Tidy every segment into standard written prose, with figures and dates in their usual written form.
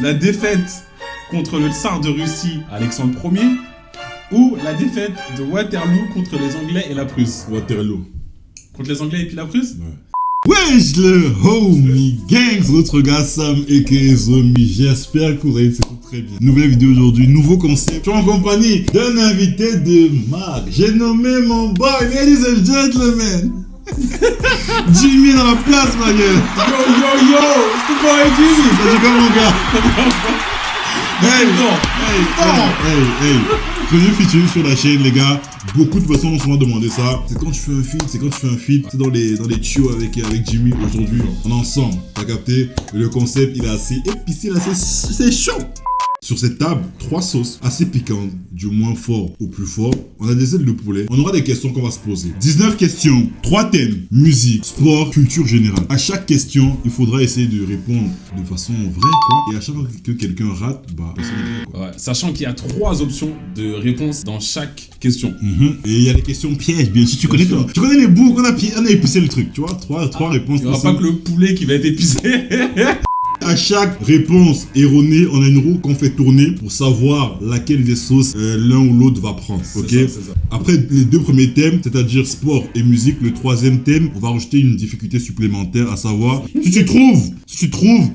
La défaite contre le tsar de Russie, Alexandre Ier, ou la défaite de Waterloo contre les Anglais et la Prusse. Waterloo. Contre les Anglais et puis la Prusse? Wesh le homie gangs, votre gars Sam aka Zombie, j'espère que vous allez très bien. Nouvelle vidéo aujourd'hui, nouveau concept. Je suis en compagnie d'un invité de marque. J'ai nommé mon boy, ladies and gentlemen. Jimmy dans la place ma gueule. Yo, c'est quoi Jimmy? Ça dit quoi mon gars? Hey. Premier featuring sur la chaîne, les gars. Beaucoup de personnes ont souvent demandé ça. C'est quand tu fais un feat, c'est dans les tuyaux avec Jimmy. Aujourd'hui, on est ensemble. T'as capté? Le concept, il est assez épicé, c'est chaud. Sur cette table, 3 sauces assez piquantes, du moins fort au plus fort. On a des ailes de poulet. On aura des questions qu'on va se poser. 19 questions, 3 thèmes, musique, sport, culture générale. À chaque question, il faudra essayer de répondre de façon vraie, quoi. Et à chaque fois que quelqu'un rate, bah, c'est vrai, quoi. Ouais, sachant qu'il y a 3 options de réponse dans chaque question. Et il y a des questions pièges, bien sûr. Tu connais les bouts qu'on a épicé le truc, tu vois. 3 réponses. Il n'y aura pas que le poulet qui va être épicé. À chaque réponse erronée, on a une roue qu'on fait tourner pour savoir laquelle des sauces l'un ou l'autre va prendre. Ok. C'est ça. Après les 2 premiers thèmes, c'est-à-dire sport et musique, le 3e thème, on va rajouter une difficulté supplémentaire, à savoir si tu trouves,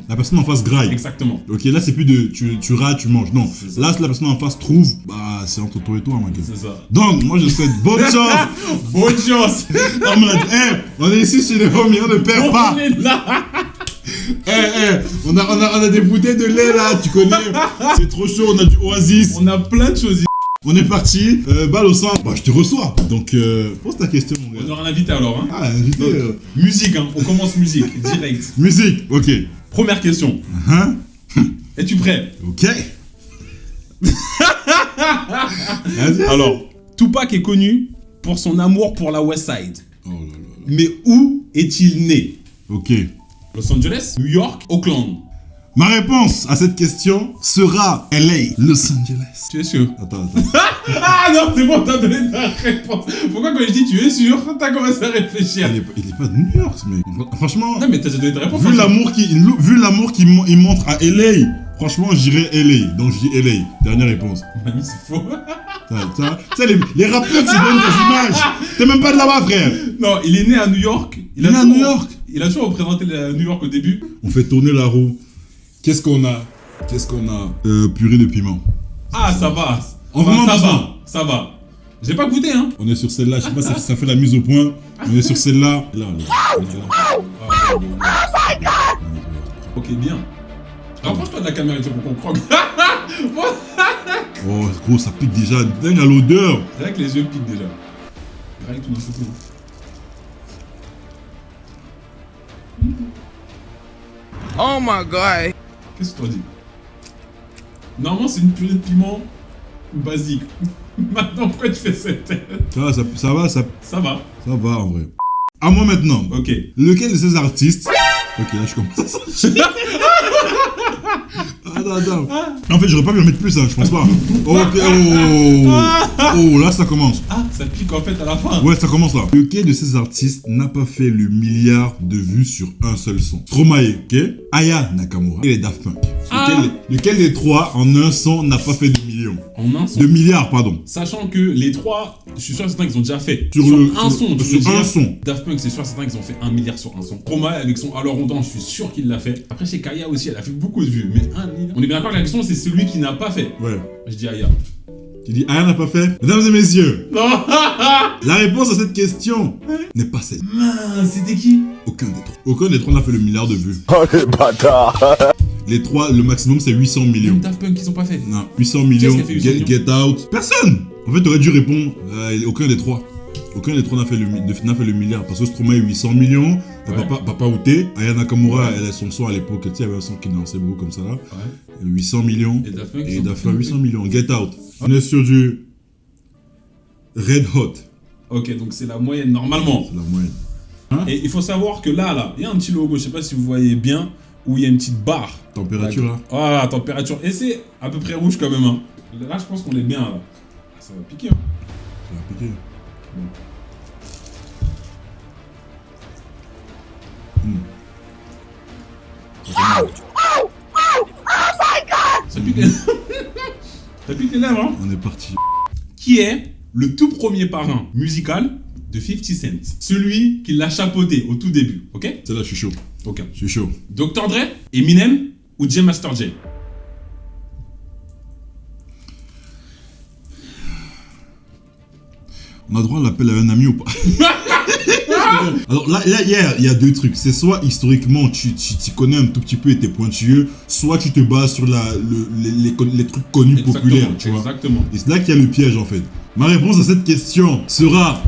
la personne en face graille. Exactement. Ok, là c'est plus de tu rates, tu manges. Non. Là si la personne en face trouve, bah c'est entre toi et toi, ma gueule. C'est ça. Donc moi je souhaite bonne chance. Bonne chance. On est ici chez les homies, on ne perd pas. On est là. On a des bouteilles de lait là, tu connais. C'est trop chaud, on a du Oasis. On a plein de choses. On est parti, balle au centre. Bah je te reçois. Donc pose ta question mon gars. On aura un invité alors hein. Ah invité. Musique hein, on commence musique, direct. Musique, ok. Première question. Es-tu prêt? Ok. Alors, Tupac est connu pour son amour pour la West Side. Oh là là. Mais où est-il né? Ok. Los Angeles, New York, Auckland. Ma réponse à cette question sera LA, Los Angeles. Tu es sûr? Attends. Ah non, c'est bon, t'as donné ta réponse. Pourquoi quand je dis tu es sûr, t'as commencé à réfléchir? Il est pas de New York, ce mec. Franchement, Non mais t'as déjà donné ta réponse. vu l'amour qu'il montre à LA, franchement, je dirais LA. Donc je dis LA. Dernière réponse. Mamie, c'est faux. Tu sais, les rappeurs qui se donnent des images. T'es même pas de là-bas, frère. Non, il est né à New York. Il est né à New York. Il a toujours représenté New York au début. On fait tourner la roue. Qu'est-ce qu'on a? Purée de piment. Ah, ça va. Ça va. J'ai pas goûté, hein. On est sur celle-là. Je sais pas si ça fait la mise au point. On est sur celle-là. Là. Ok, bien. Rapproche-toi de la caméra pour qu'on croque. Oh, gros, ça pique déjà. Dingue à l'odeur. C'est vrai que les yeux piquent déjà. Graille tout d'un coup. Oh my god. Qu'est-ce que tu as dit? Normalement, c'est une purée de piment basique. Maintenant, pourquoi tu fais cette tête? Ça va. Ça va. Ça va, en vrai. À moi maintenant. Ok. Lequel de ces artistes... Ok, là, je commence. Attends. En fait, j'aurais pas pu en mettre plus, hein, je pense pas. Ok, oh, là, ça commence. Ah, ça pique en fait à la fin. Ouais, ça commence là. Lequel de ces artistes n'a pas fait le milliard de vues sur un seul son? Stromae, ok? Aya Nakamura et les Daft Punk. Lequel des 3 en un son n'a pas fait de millions? En un son? De milliards, pardon. Sachant que les 3, je suis sûr et certain qu'ils ont déjà fait. Sur un son. Daft Punk, c'est sûr et certain qu'ils ont fait 1 milliard sur un son. Stromae avec son Alors on danse, je suis sûr qu'il l'a fait. Après, chez Kaya aussi, elle a fait beaucoup de vues. Mais 1 milliard. On est bien d'accord que la question, c'est celui qui n'a pas fait. Ouais. Je dis Aya. Tu dis Aya n'a pas fait? Mesdames et messieurs, Non. la réponse à cette question n'est pas celle. Mince, c'était qui? Aucun des 3 n'a fait le milliard de vues. Oh les bâtards. Les 3, le maximum c'est 800 millions. Même Daft Punk, ils ont pas fait. Non, 800 millions, Qui est-ce qui a fait 800 Get Out. Personne. En fait, t'aurais dû répondre aucun des 3. Aucun des 3 n'a fait le milliard. Parce que Stromae 800 millions, Ouais. Papa Outé, Aya Nakamura, elle a son son à l'époque, tu sais, il y avait un son qui dansait beaucoup comme ça là. Ouais. 800 millions. Et Daft Punk, Et Daft Punk 800 millions. Get Out. On est sur du Red Hot. Ok, donc c'est la moyenne normalement. C'est la moyenne. Et il faut savoir que là, il y a un petit logo, je sais pas si vous voyez bien, où il y a une petite barre. Température là. Voilà, température. Et c'est à peu près rouge quand même. Hein. Là, je pense qu'on est bien là. Ça va piquer. Hein. Ça va piquer. Ça pique les... Ça pique les lèvres, hein. On est parti. Qui est le tout premier parrain musical de 50 Cent? Celui qui l'a chapeauté au tout début, ok? Celle-là, je suis chaud. Ok. Je suis chaud. Dr. Dre, Eminem ou J Master J? On a droit à l'appel à un ami ou pas? Alors là, il y a deux trucs. C'est soit historiquement, tu connais un tout petit peu et t'es pointilleux, soit tu te bases sur les trucs connus, populaires, tu vois. Exactement. Et c'est là qu'il y a le piège en fait. Ma réponse à cette question sera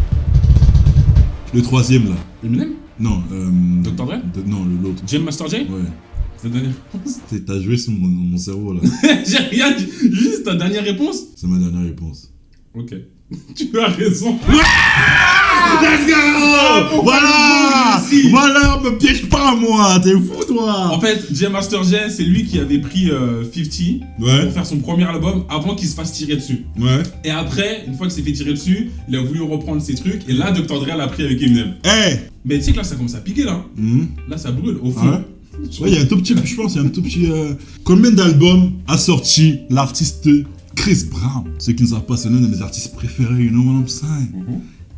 le troisième là. Eminem? Non. Dr. Dre? Non, l'autre. J Master J? Ouais. C'est ta dernière réponse? T'as joué sur mon cerveau là. J'ai rien dit. Juste ta dernière réponse? C'est ma dernière réponse. Ok. Tu as raison. Let's go! Voilà, me piège pas moi, t'es fou toi! En fait, J Master J, c'est lui qui avait pris 50 pour faire son premier album avant qu'il se fasse tirer dessus. Ouais. Et après, une fois qu'il s'est fait tirer dessus, il a voulu reprendre ses trucs et là, Dr. Dre l'a pris avec Eminem. Hey! Mais tu sais que là, ça commence à piquer là. Là, ça brûle au fond. Ouais. Ouais, il y a un tout petit, je pense, il y a un tout petit. Combien d'albums a sorti l'artiste Chris Brown? Ceux qui ne savent pas, c'est l'un de mes artistes préférés, you know what I'm saying?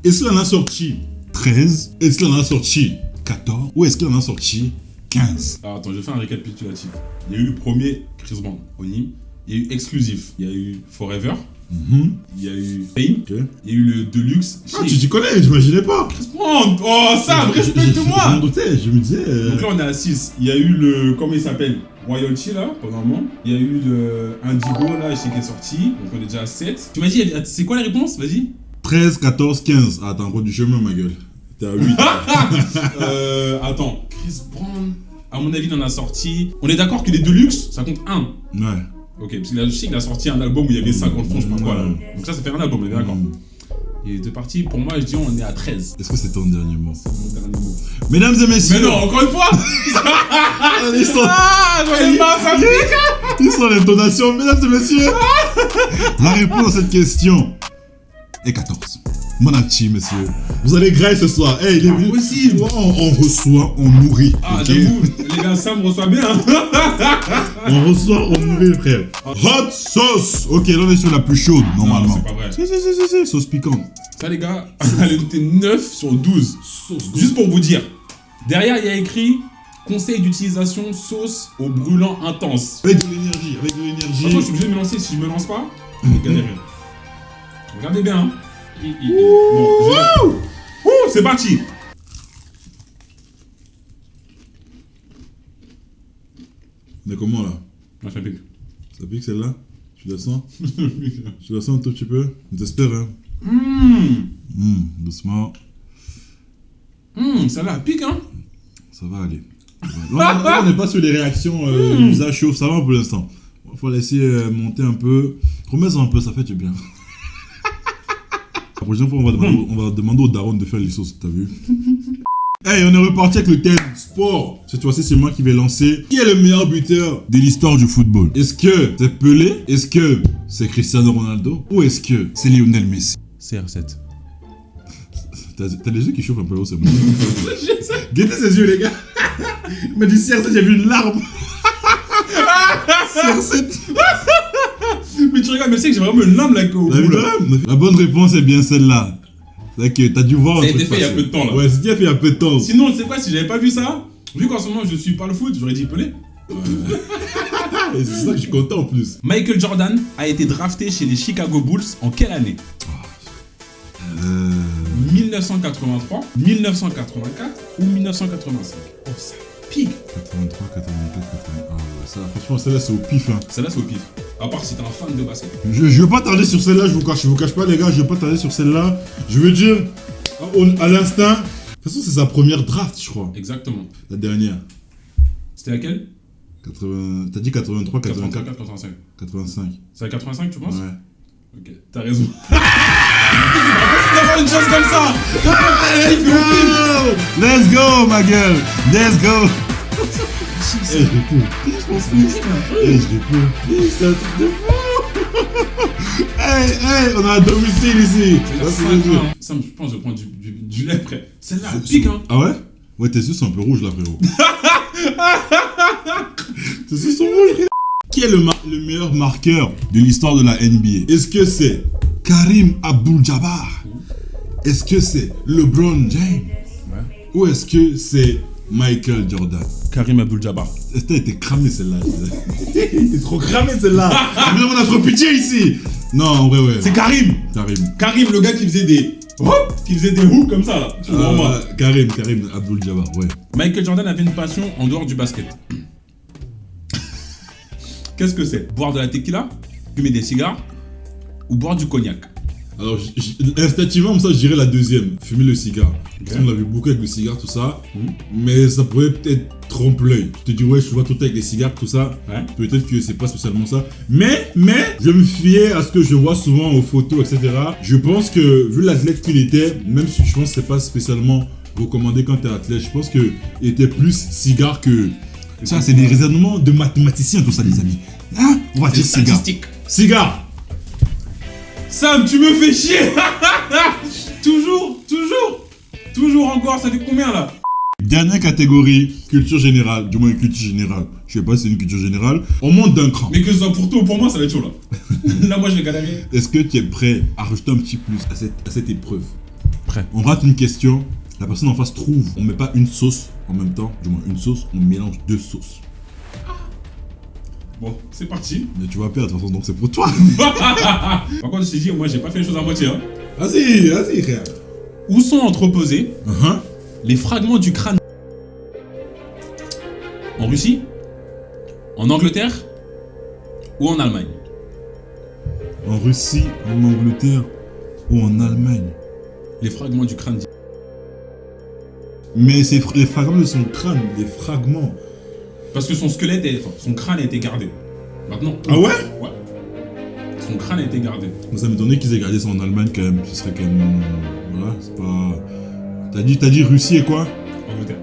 Est-ce qu'il en a sorti 13? Est-ce qu'il en a sorti 14? Ou est-ce qu'il en a sorti 15? Alors attends, je vais faire un récapitulatif. Il y a eu le premier Chris Brown, Onim. Il y a eu Exclusif. Il y a eu Forever. Il y a eu Fame. Ok. Il y a eu le Deluxe. Ah, tu t'y connais, j'imaginais pas. Chris Brown. Oh, ça, respecte-moi. Je m'en doutais, je me disais. Donc là, on est à 6. Il y a eu le. Comment il s'appelle? Royalty, là, pendant un moment. Il y a eu le Indigo, là, je sais qui est sorti. Donc on est déjà à 7. Tu m'as dit, c'est quoi la réponse? Vas-y. 13, 14, 15. Ah, t'as encore du chemin, ma gueule. T'es à 8. Attends. Chris Brown, à mon avis, il en a sorti. On est d'accord que les Deluxe, ça compte 1. Ouais. Ok, parce que là, je sais qu'il a sorti un album où il y avait 50 fonds, je sais pas quoi, là. Donc ça fait un album, on est d'accord. Il y a deux parties. Pour moi, je dis on est à 13. Est-ce que c'est ton dernier mot? C'est mon dernier mot. Mesdames et messieurs. Mais non, encore une fois. Ils sont... Ah, j'en ai pas, ça pique. Ils sont l'intonation, mesdames et messieurs. La réponse à cette question est 14. Mon acti, messieurs. Vous allez grailler ce soir. Hey, il est venu. Possible. On reçoit, on nourrit. Ah, Okay? j'avoue, les gars, ça me reçoit bien. On reçoit, on nourrit, frère. Hot sauce. Ok, là, on est sur la plus chaude, normalement. Non, c'est pas vrai. Si, sauce piquante. Ça, les gars, elle est notée 9 sur 12. Juste pour vous dire. Derrière, il y a écrit conseil d'utilisation sauce au brûlant intense. Avec de l'énergie, avec de l'énergie. Attends, je suis obligé de me lancer. Si je me lance pas, je vais galérer. Regardez bien. Hein. Bon, c'est parti. Mais comment là? Ça pique. Ça pique celle-là? Tu la sens? Tu la sens un tout petit peu? J'espère, hein? Doucement. Celle-là pique, hein? Ça va aller. Là, on n'est pas sur les réactions visage chauffe, ça va pour l'instant. Il faut laisser monter un peu. Remets-en un peu, ça fait du bien. La prochaine fois, on va demander au daron de faire les sauces, t'as vu? Hey, on est reparti avec le thème sport. Cette fois-ci, c'est moi qui vais lancer. Qui est le meilleur buteur de l'histoire du football? Est-ce que c'est Pelé? Est-ce que c'est Cristiano Ronaldo? Ou est-ce que c'est Lionel Messi? CR7. T'as les yeux qui chauffent un peu haut, c'est bon. Guettez ses yeux, les gars. Il m'a dit CR7, j'ai vu une larme. CR7. Mais tu regardes, mais c'est que j'ai vraiment une lame là au bout, là. La bonne réponse est bien celle-là. C'est que t'as dû voir un Ça a truc été fait il y a peu de temps là. Ouais, c'était fait il y a peu de temps. Sinon, tu sais quoi, si j'avais pas vu ça, vu qu'en ce moment je suis pas le foot, j'aurais dit Pelé. Et c'est ça que je suis content en plus. Michael Jordan a été drafté chez les Chicago Bulls en quelle année? 1983, 1984 ou 1985? Oh, ça pique. 83, 84, 81. Ah ouais, ça, franchement, celle-là, c'est au pif. Hein. Celle-là, c'est au pif. À part si t'es un fan de basket. Je veux pas tarder sur celle-là, je vous cache pas, les gars, je veux pas tarder sur celle-là. Je veux dire, à l'instinct. De toute façon, c'est sa première draft, je crois. Exactement. La dernière. C'était laquelle? 80... T'as dit 83, 84, 85. 85. C'est à 85, tu penses? Ouais. Ok, t'as raison. C'est pas possible d'avoir une chance comme ça. Let's go, ma gueule. Let's go. Je réponds. Je réponds. C'est un truc de fou. Hey, on a un domicile ici. Ça, je pense que je prends du lait après. Celle-là, elle pique, hein. Ah ouais? Ouais, tes yeux sont un peu rouges là, frérot. Tes yeux sont rouges, frérot. Qui Qui est le meilleur marqueur de l'histoire de la NBA? Est-ce que c'est Karim Abdul-Jabbar? Est-ce que c'est LeBron James? Ou est-ce que c'est Michael Jordan? Karim Abdul-Jabbar. Elle était cramée celle-là. T'es trop cramé celle-là. On a trop pitié ici. Non, en vrai, ouais. C'est Karim. Karim, le gars qui faisait des... qui faisait des hooks comme ça, là. Karim Abdul-Jabbar, ouais. Michael Jordan avait une passion en dehors du basket. Qu'est-ce que c'est? Boire de la tequila, fumer des cigares ou boire du cognac? Alors, instinctivement, ça, je dirais la deuxième. Fumer le cigare. Parce qu'on l'a vu beaucoup avec le cigare, tout ça. Mais ça pourrait peut-être tromper l'œil. Tu te dis, ouais, je vois tout avec les cigares, tout ça. Ouais. Peut-être que c'est pas spécialement ça. Mais, je me fiais à ce que je vois souvent aux photos, etc. Je pense que, vu l'athlète qu'il était, même si je pense que c'est pas spécialement recommandé quand t'es athlète, je pense qu'il était plus cigare que... Ça, c'est des raisonnements de mathématiciens, tout ça, les amis. Hein? On va dire cigare. Cigare. Sam, tu me fais chier. Toujours encore, ça fait combien là? Dernière catégorie, culture générale. Du moins une culture générale. Je sais pas si c'est une culture générale. On monte d'un cran. Mais que ce soit pour toi ou pour moi, ça va être chaud là. Là, moi, je vais galérer. Est-ce que tu es prêt à rajouter un petit plus à cette épreuve? Prêt. On rate une question. La personne en face trouve. On met pas une sauce en même temps. Du moins une sauce. On mélange deux sauces. Bon, c'est parti. Mais tu vas perdre de toute façon, donc c'est pour toi. Par contre, je t'ai dit, moi, j'ai pas fait les choses à moitié. Hein. Vas-y, frère. Où sont entreposés les fragments du crâne? En Russie? En Angleterre? Ou en Allemagne? En Russie, en Angleterre ou en Allemagne? Les fragments du crâne. Mais c'est les fragments de son crâne, les fragments. Parce que son squelette, son crâne a été gardé. Maintenant. Ah ouais? Ouais. Son crâne a été gardé. Ça m'étonnerait qu'ils aient gardé ça en Allemagne quand même. Ce serait quand même. Voilà, c'est pas. T'as dit Russie et quoi? Angleterre.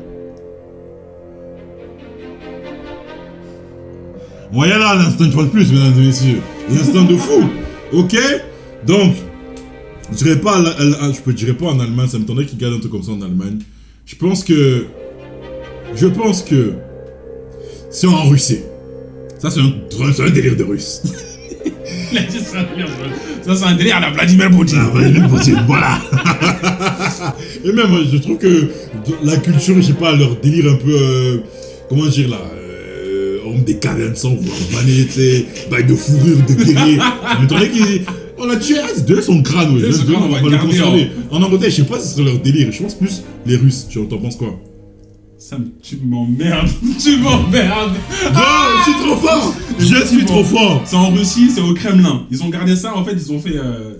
On va y aller à l'instant une fois de plus, mesdames et messieurs. L'instant de fou. Ok? Donc, je dirais pas en Allemagne, ça m'étonnerait qu'ils gardent un truc comme ça en Allemagne. Je pense que c'est en Russie. Ça, c'est un délire de russe. Ça, c'est un délire à la Vladimir Poutine. Vladimir Poutine, voilà. Et même, je trouve que la culture, je sais pas, leur délire un peu... comment dire là homme des cavernes sans voir vanner, tu sais, bail de fourrure, de guerrier. Ça m'étonnerait on l'a tué, c'est de son crâne, ouais. On va le conserver. En Angleterre, je sais pas si c'est leur délire. Je pense plus les Russes. Tu t'en penses quoi? Sam, tu m'emmerdes. Tu m'emmerdes. Non, je suis trop fort. Je suis trop fort. C'est en Russie, c'est au Kremlin. Ils ont gardé ça, en fait, ils ont fait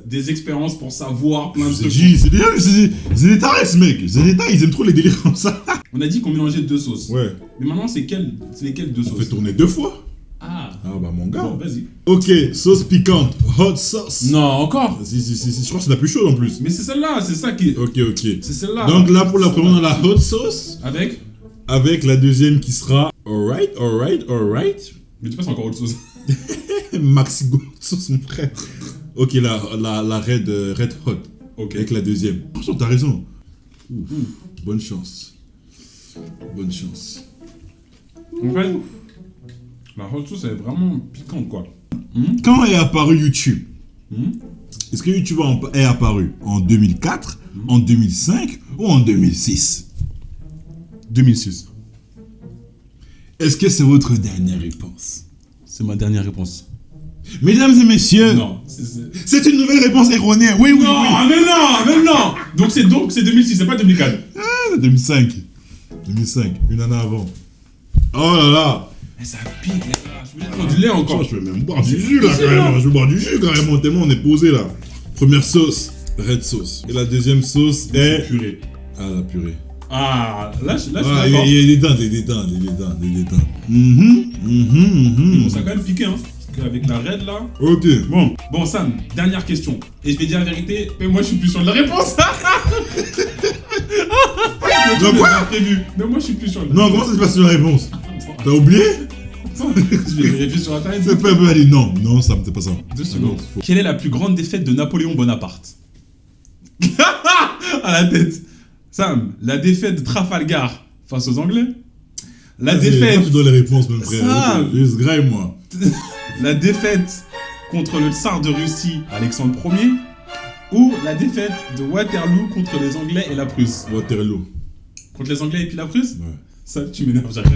des expériences pour savoir plein de trucs. C'est des tarés, mec. C'est des tarés, ils aiment trop les délires comme ça. On a dit qu'on mélangeait deux sauces. Ouais. Mais maintenant, c'est lesquelles deux sauces? On fait tourner deux fois. Ah bah mon gars. Bon, vas-y. Ok, sauce piquante, hot sauce. Non, encore. Si, je crois que c'est la plus chaude en plus. Mais c'est celle-là, c'est ça qui... Ok. C'est celle-là. Donc là, pour la première, on a la hot sauce. Avec la deuxième qui sera alright. Mais tu passes encore autre sauce. Maxi Gold sauce, mon frère. Ok, la red hot. Ok. Avec la deuxième. Franchement, t'as raison. Bonne chance. En fait, la hot sauce, elle est vraiment piquante, quoi. Quand est apparu YouTube? Est-ce que YouTube est apparu en 2004, en 2005 ou en 2006? 2006. Est-ce que c'est votre dernière réponse? C'est ma dernière réponse. Mesdames et messieurs, non, c'est une nouvelle réponse erronée. Oui. Mais non. Donc c'est 2006, c'est pas 2004. 2005, une année avant. Oh là là. Mais ça pique, les gars. Je veux prendre du lait encore. Je peux même boire du jus là carrément. Je vais boire du jus carrément, tellement on est posé là. Première sauce, red sauce. Et la deuxième sauce est... purée. Ah, la purée. Ah, là je suis d'accord. Il y a des dents. Bon, ça a quand même piqué, hein. Parce qu'avec la red là. Ok. Bon, Sam, dernière question. Et je vais dire la vérité, mais moi je suis plus sûr de la réponse. Non, quoi? Mais moi je suis plus sûr de la réponse. Non, comment ça se passe sur la réponse? T'as oublié? Je vais vérifier sur internet. C'est pas aller. Non, Sam, c'est pas ça. 2 secondes. Quelle est la plus grande défaite de Napoléon Bonaparte? À la tête. Sam, la défaite de Trafalgar face aux Anglais. La défaite. Tu dois les réponses, mon frère. Sam. Juste graille moi. La défaite contre le tsar de Russie, Alexandre Ier, ou la défaite de Waterloo contre les Anglais et la Prusse. Waterloo. Contre les Anglais et puis la Prusse? Ouais. Ça, tu m'énerves, j'arrête.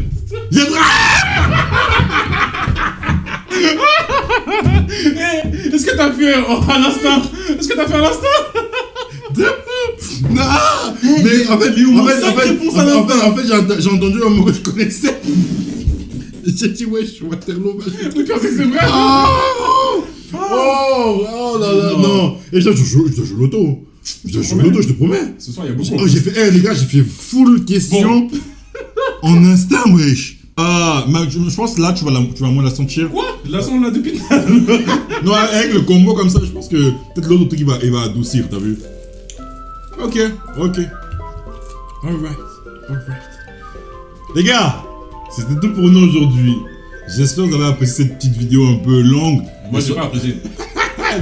Est-ce que t'as fait à l'instant? Est-ce que t'as fait à l'instant? Non. Mais en fait, j'ai entendu un mot que je connaissais. J'ai dit wesh, Waterloo. Mais pensez que c'est vrai? Oh là là, non. Et je dois jouer l'auto. Je te promets. Ce soir, il y a beaucoup. Oh, j'ai fait, les gars, j'ai fait full question en instant, wesh. Ah, mais je pense que là, tu vas moins la sentir. Quoi? Je la sens là depuis. Non, avec le combo comme ça, je pense que peut-être l'autre truc, il va adoucir, t'as vu? Ok. Alright. Les gars, c'était tout pour nous aujourd'hui. J'espère que vous avez apprécié cette petite vidéo un peu longue. Moi, j'ai pas apprécié.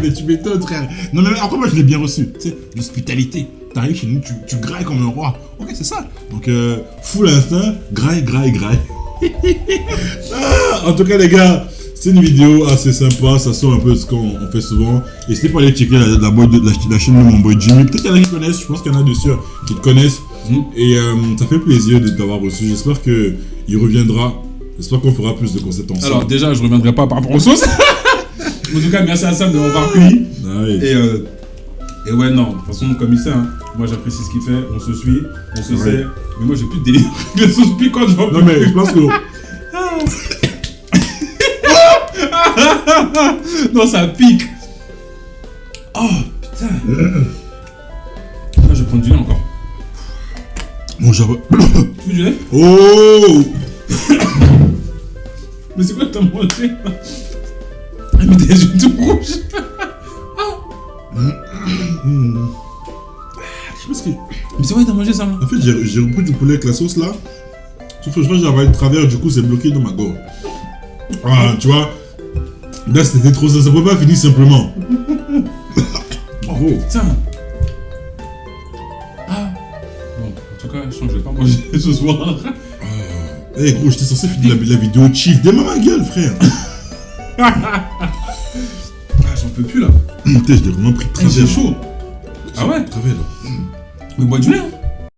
Mais tu m'étonnes, frère. Non, mais encore, moi, je l'ai bien reçu. Tu sais, l'hospitalité. T'arrives chez nous, tu grailles comme un roi. Ok, c'est ça. Donc, full instinct, graille. En tout cas, les gars, c'est une vidéo assez sympa. Ça sort un peu de ce qu'on fait souvent. N'hésitez pas à aller checker la chaîne de mon boy Jimmy. Peut-être qu'il y en a qui connaissent. Je pense qu'il y en a dessus qui te connaissent. Et ça fait plaisir de t'avoir reçu. J'espère qu'il reviendra. J'espère qu'on fera plus de concepts ensemble. Alors, déjà, je reviendrai pas par rapport aux sauces. En tout cas, merci à Sam de m'avoir accueilli. Ah oui. Et ouais, non, de toute façon, comme il sait, hein, moi j'apprécie ce qu'il fait, on se suit, on se sait. Mais moi j'ai plus de délire. Les sauces piquantes, genre. Non, mais je pense que. Non, ça pique. Oh, putain. Là, je vais prendre du lait encore. Bon, j'avais. Tu veux du lait? Oh! Mais c'est quoi que t'as mangé? Ah, mais t'es yeux tout rouges. Je pense que. Mais c'est vrai, t'as mangé ça, là? En fait, j'ai repris du poulet avec la sauce là. Sauf que je crois que j'ai avalé de travers, du coup, c'est bloqué dans ma gorge. Ah, tu vois. Là, c'était trop ça peut pas finir simplement. Bravo. Putain. Ah. Bon, en tout cas, je sens que je vais pas manger ce soir. Eh gros, j'étais censé finir la vidéo chief. Démarre ma gueule, frère. Ah, j'en peux plus là. Putain, je l'ai vraiment pris J'ai chaud. Ah ouais? Travers là. Mais bois du lait, hein.